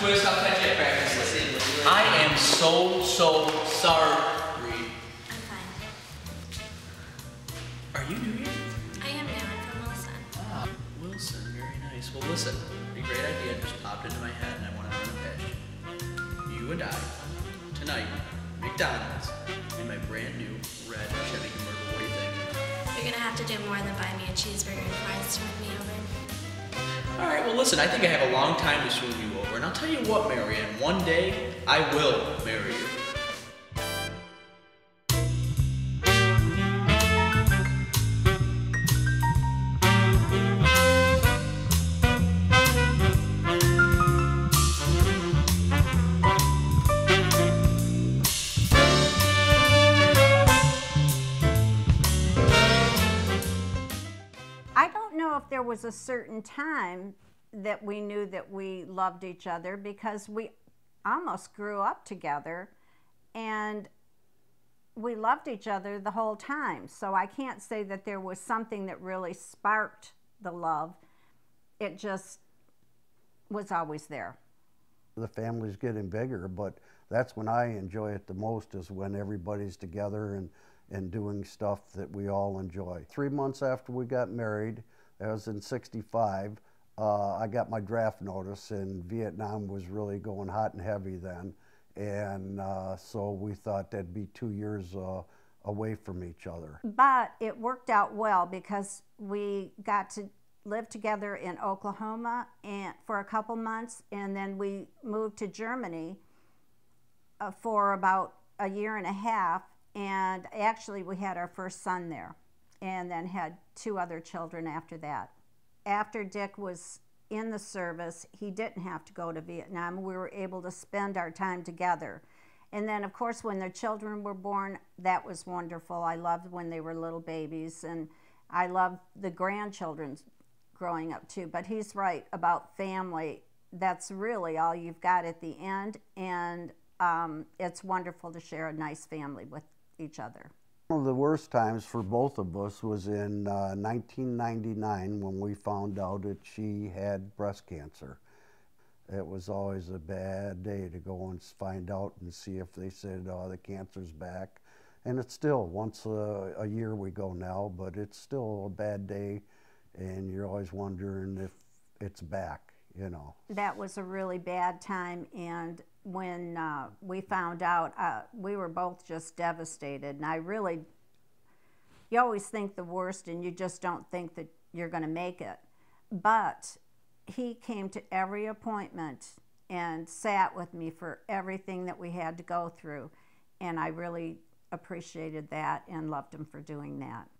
twist. I'll catch you at practice. Listen, I am so sorry. I'm fine. Are you new here? I am now. I'm from Wilson. Ah, Wilson. Very nice. Well, listen. A great idea just popped into my head, and I want to run a pitch. You and I, tonight, McDonald's, in my brand new red Chevy convertible. What do you think? You're gonna have to do more than buy me a cheeseburger and fries to win me over. All right, well, listen, I think I have a long time to swoon you over. And I'll tell you what, Marianne, one day I will marry you. I don't know if there was a certain time that we knew that we loved each other, because we almost grew up together and we loved each other the whole time. So I can't say that there was something that really sparked the love. It just was always there. The family's getting bigger, but that's when I enjoy it the most, is when everybody's together and doing stuff that we all enjoy. 3 months after we got married, that was in '65, I got my draft notice, and Vietnam was really going hot and heavy then. And so we thought that'd be 2 years away from each other. But it worked out well, because we got to live together in Oklahoma and for a couple months, and then we moved to Germany for about a year and a half, and actually we had our first son there, and then had 2 other children after that. After Dick was in the service, he didn't have to go to Vietnam. We were able to spend our time together. And then, of course, when their children were born, that was wonderful. I loved when they were little babies, and I loved the grandchildren growing up too. But he's right about family. That's really all you've got at the end, and it's wonderful to share a nice family with each other. One of the worst times for both of us was in 1999, when we found out that she had breast cancer. It was always a bad day to go and find out and see if they said, oh, the cancer's back. And it's still, once a year we go now, but it's still a bad day, and you're always wondering if it's back, you know. That was a really bad time, and when we found out, we were both just devastated. And you always think the worst, and you just don't think that you're going to make it. But he came to every appointment and sat with me for everything that we had to go through, and I really appreciated that and loved him for doing that.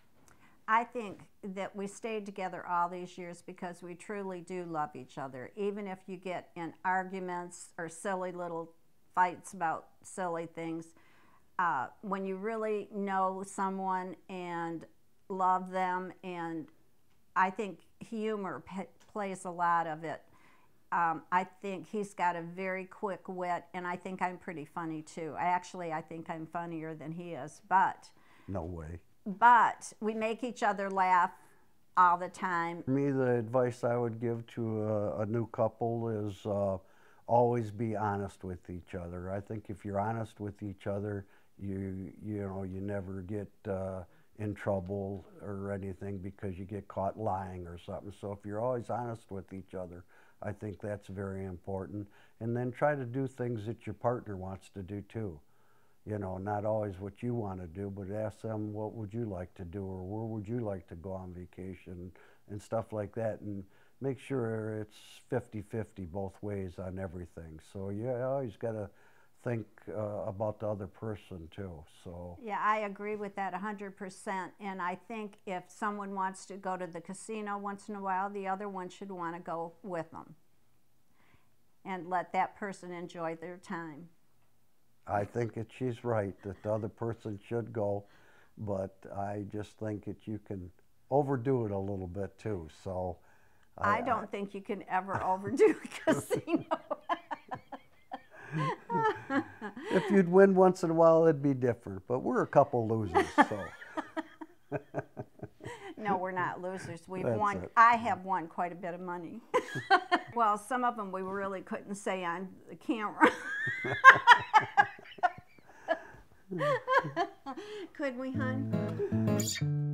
I think that we stayed together all these years because we truly do love each other. Even if you get in arguments or silly little fights about silly things, when you really know someone and love them, and I think humor plays a lot of it. I think he's got a very quick wit, and I think I'm pretty funny too. I think I'm funnier than he is, but... No way. But we make each other laugh all the time. For me, the advice I would give to a new couple is always be honest with each other. I think if you're honest with each other, you never get in trouble or anything because you get caught lying or something. So if you're always honest with each other, I think that's very important. And then try to do things that your partner wants to do too. You know, not always what you want to do, but ask them, what would you like to do, or where would you like to go on vacation, and stuff like that, and make sure it's 50-50 both ways on everything. So you always got to think about the other person too. So yeah, I agree with that 100%. And I think if someone wants to go to the casino once in a while, the other one should want to go with them and let that person enjoy their time. I think that she's right, that the other person should go, but I just think that you can overdo it a little bit too. So I don't think you can ever overdo a casino. If you'd win once in a while, it'd be different, but we're a couple losers, so. No, we're not not losers. We've That's won. it. I have won quite a bit of money. Well, some of them we really couldn't say on the camera. Could we, hon?